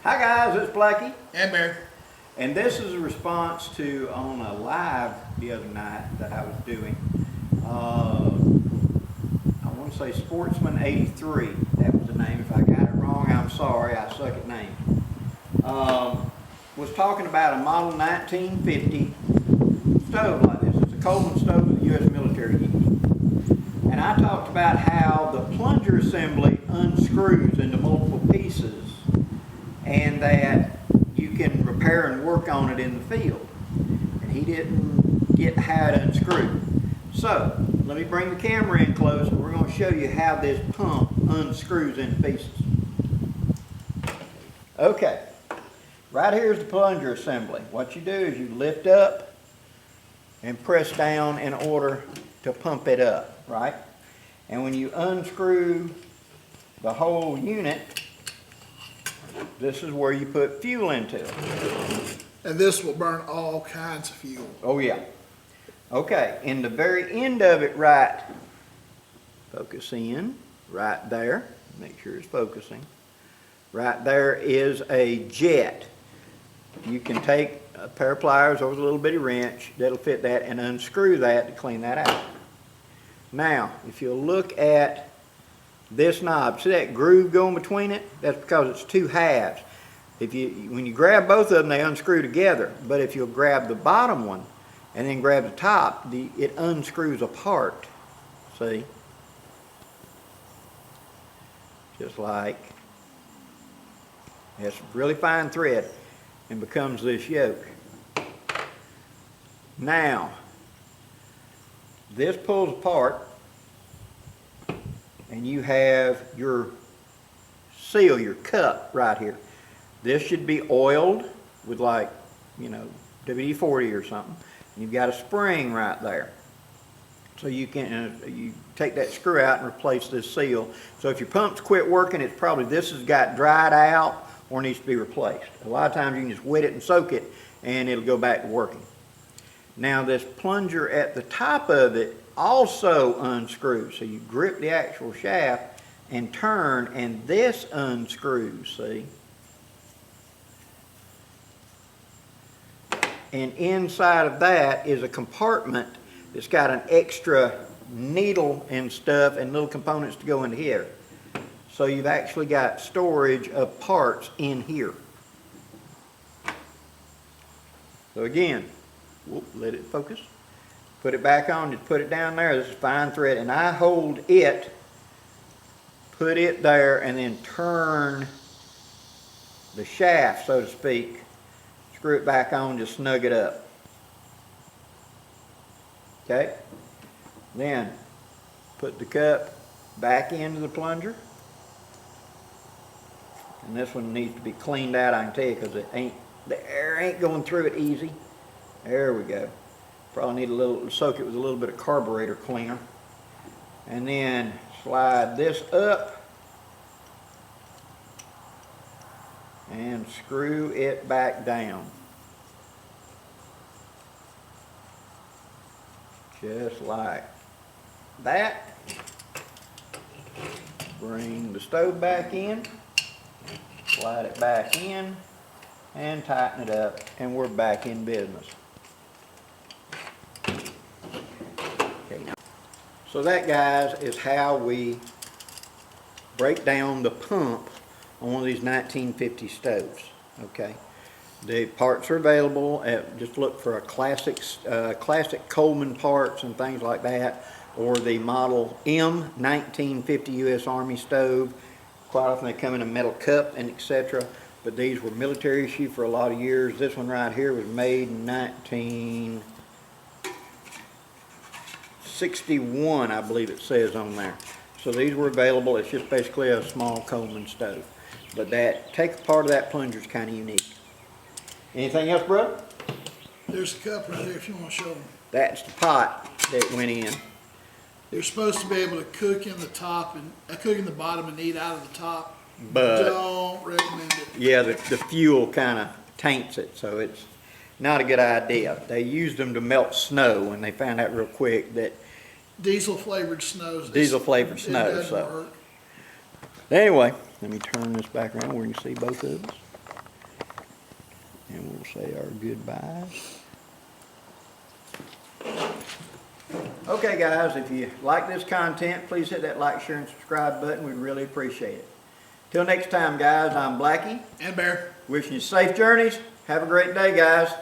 Hi guys, it's Blackie. And Mary. And this is a response to on a live the other night that I was doing. I want to say Sportsman 83. That was the name. If I got it wrong, I'm sorry. I suck at names. Was talking about a model 1950 stove like this. It's a Coleman stove that the U.S. military used. And I talked about how the plunger assembly unscrews into multiple pieces and that you can repair and work on it in the field. And he didn't get how to unscrew. So, let me bring the camera in close and we're going to show you how this pump unscrews into pieces. Okay, right here's the plunger assembly. What you do is you lift up and press down in order to pump it up, right? And when you unscrew the whole unit, this is where you put fuel into it. And this will burn all kinds of fuel. Oh yeah. Okay, in the very end of it, right, focus in, right there, make sure it's focusing. Right there is a jet. You can take a pair of pliers over a little bitty wrench that'll fit that and unscrew that to clean that out. Now, if you'll look at this knob, see that groove going between it? That's because it's two halves. When you grab both of them, they unscrew together. But if you'll grab the bottom one and then grab the top, it unscrews apart. See? Just like, it's really fine thread and becomes this yoke. Now, this pulls apart and you have your seal, your cup right here. This should be oiled with like, WD-40 or something. And you've got a spring right there. So you can you take that screw out and replace this seal. So if your pump's quit working, it's probably this has got dried out or needs to be replaced. A lot of times you can just wet it and soak it and it'll go back to working. Now this plunger at the top of it also unscrews. So you grip the actual shaft and turn and this unscrews, see? And inside of that is a compartment that's got an extra needle and stuff and little components to go into here. So you've actually got storage of parts in here. So again, let it focus. Put it back on, just put it down there. This is fine thread. And I hold it, put it there, and then turn the shaft, so to speak. Screw it back on, just snug it up. Okay? Then put the cup back into the plunger. And this one needs to be cleaned out, I can tell you, because the air ain't going through it easy. There we go. Probably need soak it with a little bit of carburetor cleaner. And then slide this up and screw it back down. Just like that. Bring the stove back in, slide it back in, and tighten it up, and we're back in business. So that, guys, is how we break down the pump on one of these 1950 stoves. Okay, the parts are available. Just look for a classic Coleman parts and things like that, or the model M-1950 U.S. Army stove. Quite often they come in a metal cup and etc. But these were military issue for a lot of years. This one right here was made in 1961, I believe it says on there. So these were available. It's just basically a small Coleman stove. But take part of that plunger is kind of unique. Anything else, brother? There's a cup right there if you want to show them. That's the pot that went in. You're supposed to be able to cook in the top and cook in the bottom and eat out of the top. But don't recommend it. Yeah, the fuel kind of taints it, so it's not a good idea. They used them to melt snow, and they found out real quick that Diesel flavored snows. So anyway, let me turn this back around where you can see both of us. And we'll say our goodbyes. Okay, guys, if you like this content, please hit that like, share, and subscribe button. We'd really appreciate it. Till next time, guys, I'm Blackie. And Bear. Wishing you safe journeys. Have a great day, guys.